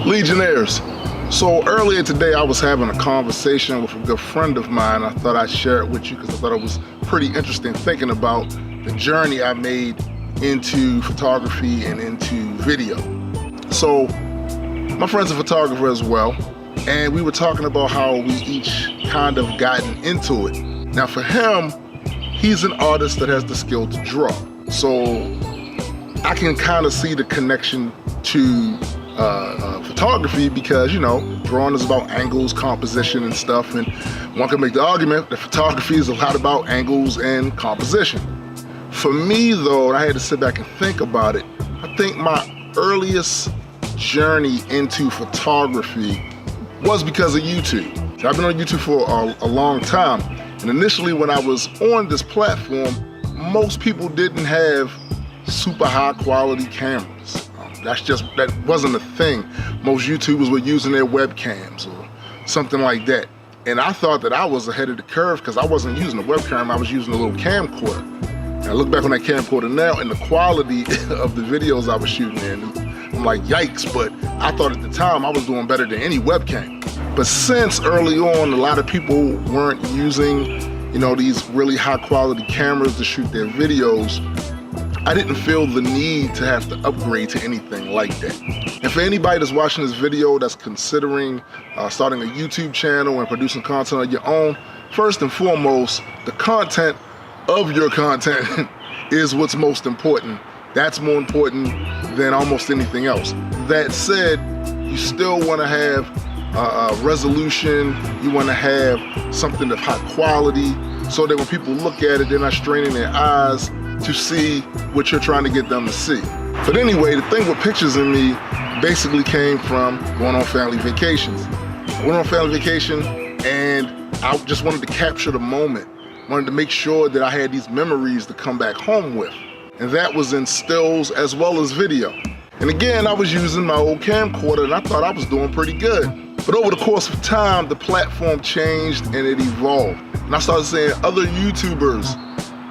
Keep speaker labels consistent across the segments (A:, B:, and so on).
A: Legionnaires. So earlier today I was having a conversation with a good friend of mine. I thought I'd share it with you because I thought it was pretty interesting thinking about the journey I made into photography and into video. So my friend's a photographer as well, and we were talking about how we each kind of gotten into it. Now for him, he's an artist that has the skill to draw. So I can kind of see the connection to photography because, you know, drawing is about angles, composition and stuff, and one can make the argument that photography is a lot about angles and composition. For me though, I had to sit back and think about it. I think my earliest journey into photography was because of YouTube. So I've been on YouTube for a long time, and initially when I was on this platform, most people didn't have super high quality cameras. That wasn't a thing. Most YouTubers were using their webcams or something like that. And I thought that I was ahead of the curve because I wasn't using a webcam, I was using a little camcorder. And I look back on that camcorder now and the quality of the videos I was shooting in, I'm like, yikes, but I thought at the time I was doing better than any webcam. But since early on, a lot of people weren't using, you know, these really high quality cameras to shoot their videos, I didn't feel the need to have to upgrade to anything like that. And for anybody that's watching this video that's considering starting a YouTube channel and producing content on your own, first and foremost, the content of your content is what's most important. That's more important than almost anything else. That said, you still want to have resolution, you want to have something of high quality so that when people look at it, they're not straining their eyes to see what you're trying to get them to see. But anyway, the thing with pictures in me basically came from going on family vacations. I went on family vacation and I just wanted to capture the moment. Wanted to make sure that I had these memories to come back home with. And that was in stills as well as video. And again, I was using my old camcorder and I thought I was doing pretty good. But over the course of time, the platform changed and it evolved. And I started seeing other YouTubers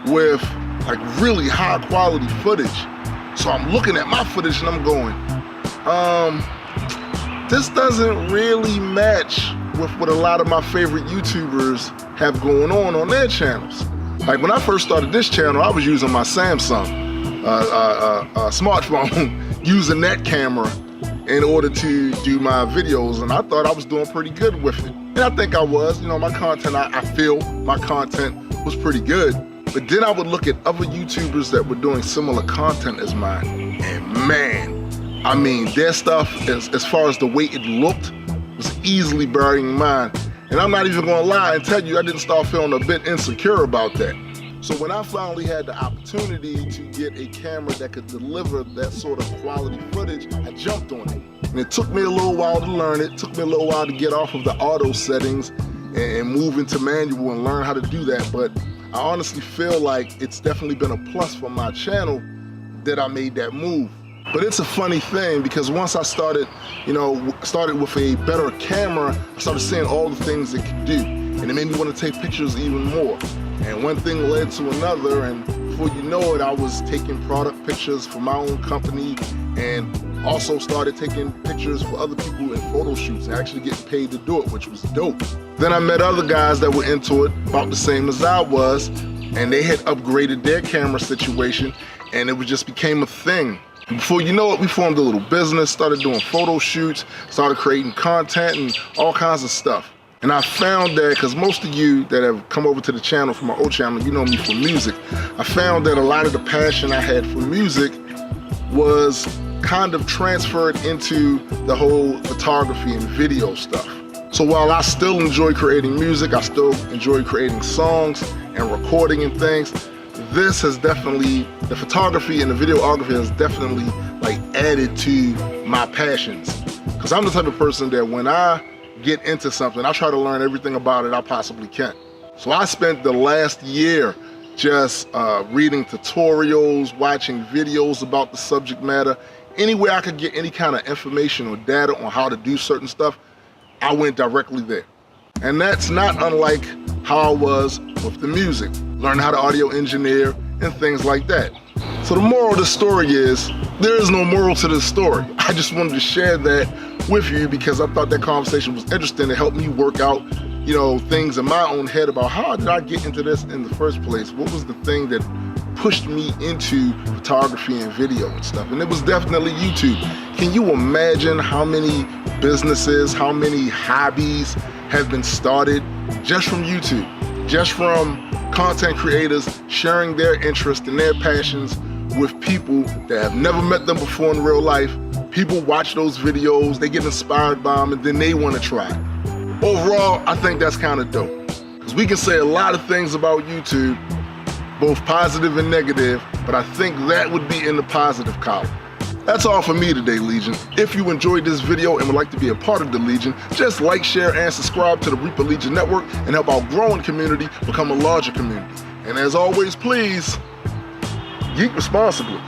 A: with like really high quality footage. So I'm looking at my footage and I'm going, this doesn't really match with what a lot of my favorite YouTubers have going on their channels. Like when I first started this channel, I was using my Samsung smartphone, using that camera in order to do my videos, and I thought I was doing pretty good with it. And I think I was, you know, my content, I feel my content was pretty good. But then I would look at other YouTubers that were doing similar content as mine, and man, I mean, their stuff, as far as the way it looked, was easily burying mine. And I'm not even gonna lie and tell you, I didn't start feeling a bit insecure about that. So when I finally had the opportunity to get a camera that could deliver that sort of quality footage, I jumped on it. And it took me a little while to learn it, took me a little while to get off of the auto settings and move into manual and learn how to do that. But I honestly feel like it's definitely been a plus for my channel that I made that move. But it's a funny thing because once I started, you know, started with a better camera, I started seeing all the things it could do. And it made me want to take pictures even more. And one thing led to another, and before you know it, I was taking product pictures for my own company and also started taking pictures for other people in photo shoots and actually getting paid to do it, which was dope. Then I met other guys that were into it about the same as I was, and they had upgraded their camera situation, and it just became a thing. And before you know it, we formed a little business, started doing photo shoots, started creating content and all kinds of stuff. And I found that, because most of you that have come over to the channel from my old channel, you know me for music, I found that a lot of the passion I had for music was kind of transferred into the whole photography and video stuff. So while I still enjoy creating music, I still enjoy creating songs and recording and things, this has definitely, the photography and the videography has definitely like added to my passions. Because I'm the type of person that when I get into something, I try to learn everything about it I possibly can. So I spent the last year just reading tutorials, watching videos about the subject matter. Anywhere I could get any kind of information or data on how to do certain stuff, I went directly there. And that's not unlike how I was with the music, learning how to audio engineer and things like that. So the moral of the story is, There is no moral to this story. I just wanted to share that with you because I thought that conversation was interesting. It helped me work out, things in my own head about how did I get into this in the first place? What was the thing that pushed me into photography and video and stuff? And it was definitely YouTube. Can you imagine how many businesses, how many hobbies have been started just from YouTube, just from content creators sharing their interests and their passions with people that have never met them before in real life. People watch those videos, they get inspired by them, and then they want to try it. Overall, I think that's kind of dope, because we can say a lot of things about YouTube, both positive and negative, but I think that would be in the positive column. That's all for me today, Legion. If you enjoyed this video and would like to be a part of the Legion, just like, share, and subscribe to the Reaper Legion Network and help our growing community become a larger community. And as always, please, geek responsibly.